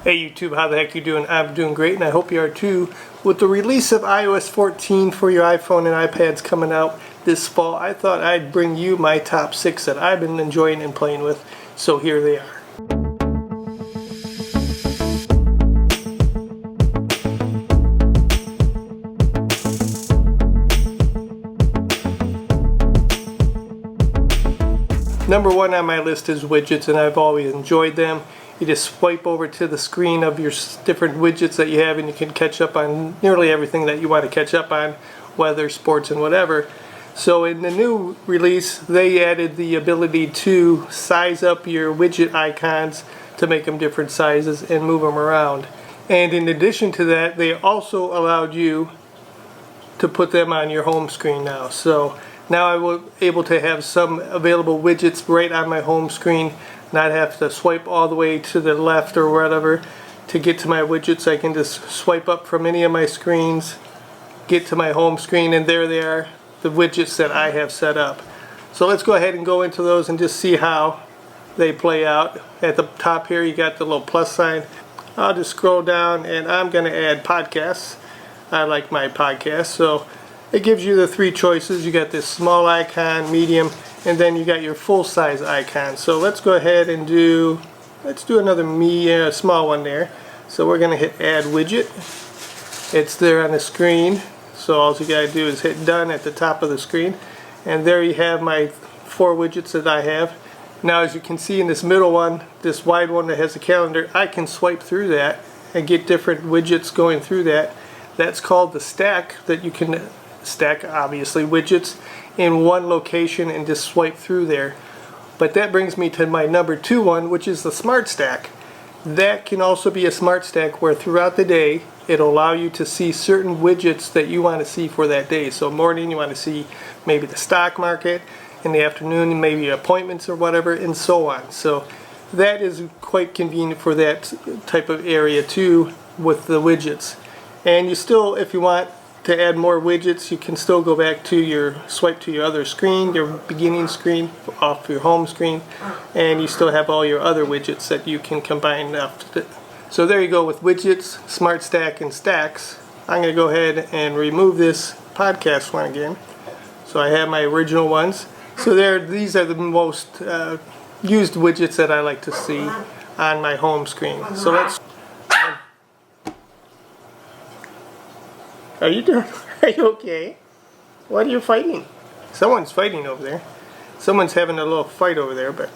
Hey YouTube, how the heck you doing? I'm doing great, and I hope you are too. With the release of iOS 14 for your iPhone and iPads coming out this fall, I thought I'd bring you my top 6 that I've been enjoying and playing with. So here they are. Number 1 on my list is widgets, and I've always enjoyed them. You just swipe over to the screen of your different widgets that you have, and you can catch up on nearly everything that you want to catch up on, weather, sports, and whatever. So in the new release, they added the ability to size up your widget icons to make them different sizes and move them around. And in addition to that, they also allowed you to put them on your home screen now. So now I will able to have some available widgets right on my home screen, not have to swipe all the way to the left or whatever to get to my widgets. I can just swipe up from any of my screens, get to my home screen, and there they are, the widgets that I have set up. So let's go ahead and go into those and just see how they play out. At the top here you got the little plus sign. I'll just scroll down and I'm going to add podcasts. I like my podcasts, so it gives you the 3 choices. You got this small icon, medium, and then you got your full-size icon. So let's go ahead and do another small one there. So we're going to hit add widget. It's there on the screen, so all you got to do is hit done at the top of the screen, and there you have my 4 widgets that I have. Now as you can see in this middle one, this wide one that has a calendar, I can swipe through that and get different widgets going through that. That's called the stack, that you can stack obviously widgets in one location and just swipe through there. But that brings me to my number 2 one, which is the smart stack. That can also be a smart stack where throughout the day it'll allow you to see certain widgets that you want to see for that day. So morning you want to see maybe the stock market, in the afternoon maybe appointments or whatever, and so on. So that is quite convenient for that type of area too with the widgets. And you still, if you want to add more widgets, you can still go back to your swipe to your other screen, your beginning screen off your home screen, and you still have all your other widgets that you can combine after it. So there you go with widgets, smart stack, and stacks. I'm going to go ahead and remove this podcast one again. So I have my original ones. So these are the most used widgets that I like to see on my home screen. So let's. Are you okay? What are you fighting? Someone's fighting over there. Someone's having a little fight over there. But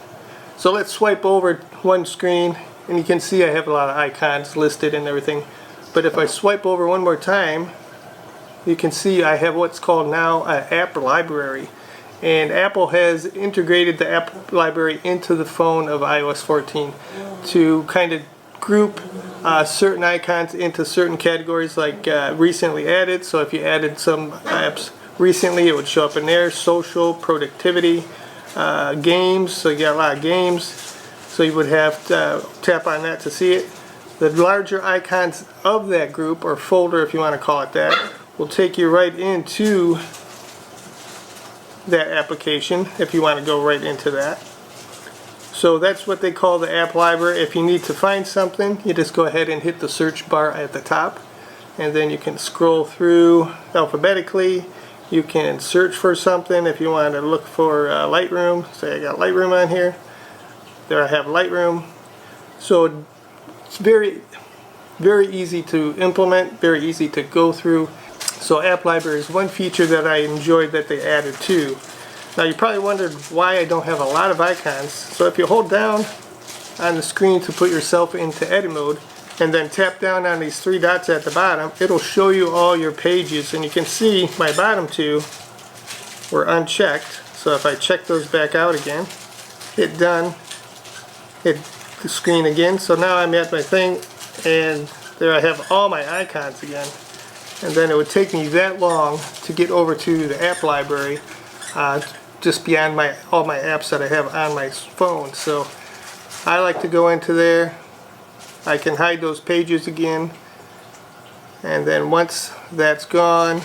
so let's swipe over one screen, and you can see I have a lot of icons listed and everything. But if I swipe over one more time, you can see I have what's called now an app library. And Apple has integrated the app library into the phone of iOS 14 to kind of group certain icons into certain categories, like recently added. So if you added some apps recently, it would show up in there. Social, productivity, games, so you got a lot of games, so you would have to tap on that to see it. The larger icons of that group, or folder if you want to call it that, will take you right into that application if you want to go right into that. So that's what they call the app library. If you need to find something, you just go ahead and hit the search bar at the top, and then you can scroll through alphabetically. You can search for something. If you want to look for Lightroom, say I got Lightroom on here, there I have Lightroom. So it's very easy to implement, very easy to go through. So app library is one feature that I enjoyed that they added too. Now you probably wondered why I don't have a lot of icons. So if you hold down on the screen to put yourself into edit mode, and then tap down on these 3 dots at the bottom, it'll show you all your pages, and you can see my bottom 2 were unchecked. So if I check those back out again, hit done, hit the screen again. So now I'm at my thing, and there I have all my icons again. And then it would take me that long to get over to the app library, just beyond all my apps that I have on my phone. So I like to go into there. I can hide those pages again, and then once that's gone,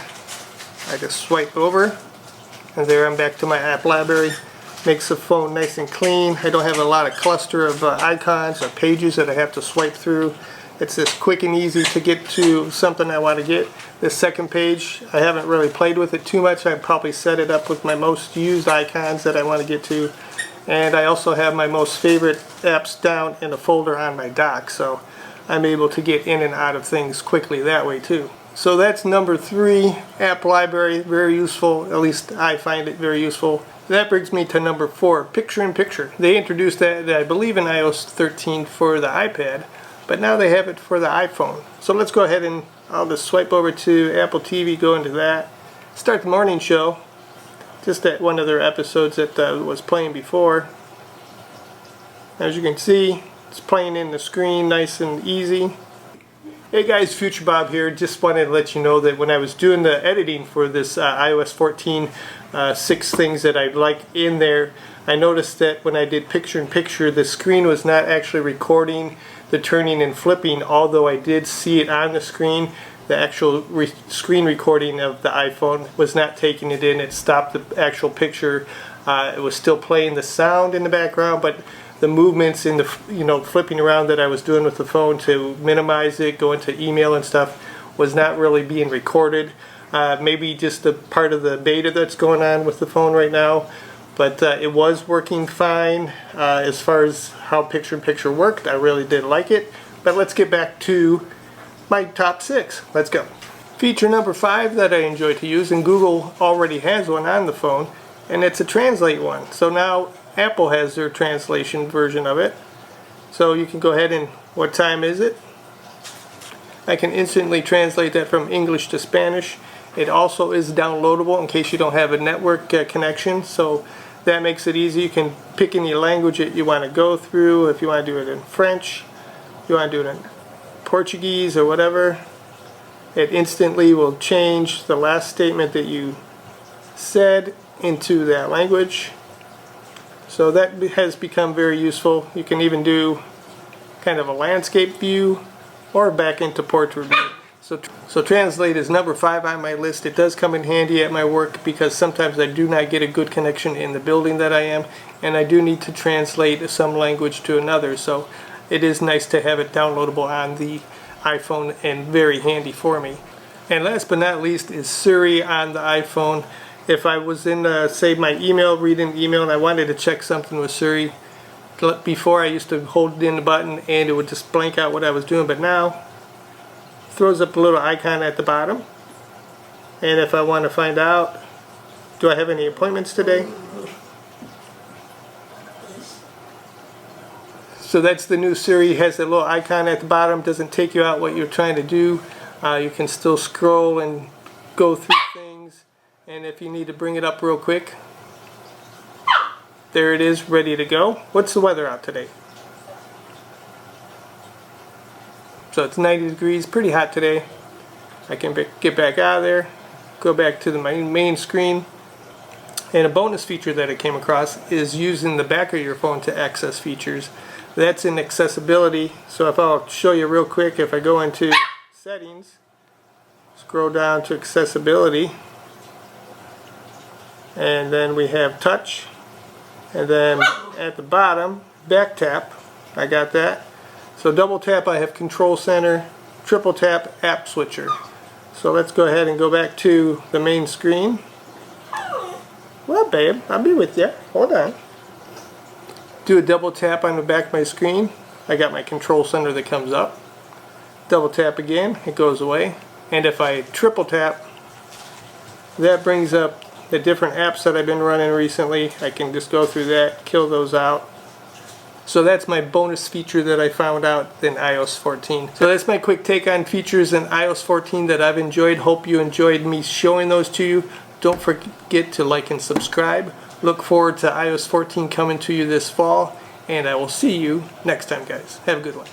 I just swipe over, and there I'm back to my app library. Makes the phone nice and clean. I don't have a lot of cluster of icons or pages that I have to swipe through. It's just quick and easy to get to something I want to get. This second page, I haven't really played with it too much. I probably set it up with my most used icons that I want to get to. And I also have my most favorite apps down in a folder on my dock, so I'm able to get in and out of things quickly that way too. So that's number 3, app library, very useful. At least I find it very useful. That brings me to number 4, picture-in-picture. They introduced that, I believe, in iOS 13 for the iPad, but now they have it for the iPhone. So let's go ahead and I'll just swipe over to Apple TV, go into that, start the morning show. Just that one of their episodes that was playing before. As you can see, it's playing in the screen nice and easy. Hey guys, Future Bob here. Just wanted to let you know that when I was doing the editing for this iOS 14, 6 things that I'd like in there, I noticed that when I did picture-in-picture, the screen was not actually recording the turning and flipping, although I did see it on the screen. The actual screen recording of the iPhone was not taking it in. It stopped the actual picture. It was still playing the sound in the background, but the movements in the flipping around that I was doing with the phone to minimize it, go into email and stuff, was not really being recorded. Maybe just a part of the beta that's going on with the phone right now, but it was working fine as far as how picture-in-picture worked. I really did like it. But let's get back to my top 6. Let's go. Feature number 5 that I enjoy to use, and Google already has one on the phone, and it's a translate one. So now Apple has their translation version of it. So you can go ahead and, what time is it? I can instantly translate that from English to Spanish. It also is downloadable in case you don't have a network connection, so that makes it easy. You can pick any language that you want to go through. If you want to do it in French, you want to do it in Portuguese or whatever, it instantly will change the last statement that you said into that language. So that has become very useful. You can even do kind of a landscape view or back into portrait view. So translate is number 5 on my list. It does come in handy at my work because sometimes I do not get a good connection in the building that I am, and I do need to translate some language to another. So it is nice to have it downloadable on the iPhone and very handy for me. And last but not least is Siri on the iPhone. If I was in, say, my email, reading email, and I wanted to check something with Siri, before I used to hold in the button and it would just blank out what I was doing, but now it throws up a little icon at the bottom. And if I want to find out, do I have any appointments today? So that's the new Siri. It has a little icon at the bottom. Doesn't take you out what you're trying to do. You can still scroll and go through things. And if you need to bring it up real quick, there it is, ready to go. What's the weather out today? So it's 90 degrees, pretty hot today. I can get back out of there, go back to the main screen. And a bonus feature that I came across is using the back of your phone to access features. That's in accessibility. So if I'll show you real quick, if I go into settings, scroll down to accessibility, and then we have touch, and then at the bottom, back tap. I got that. So double tap, I have control center. Triple tap, app switcher. So let's go ahead and go back to the main screen. Well, babe, I'll be with you. Hold on. Do a double tap on the back of my screen. I got my control center that comes up. Double tap again, it goes away. And if I triple tap, that brings up the different apps that I've been running recently. I can just go through that, kill those out. So that's my bonus feature that I found out in iOS 14. So that's my quick take on features in iOS 14 that I've enjoyed. Hope you enjoyed me showing those to you. Don't forget to like and subscribe. Look forward to iOS 14 coming to you this fall, and I will see you next time, guys. Have a good one.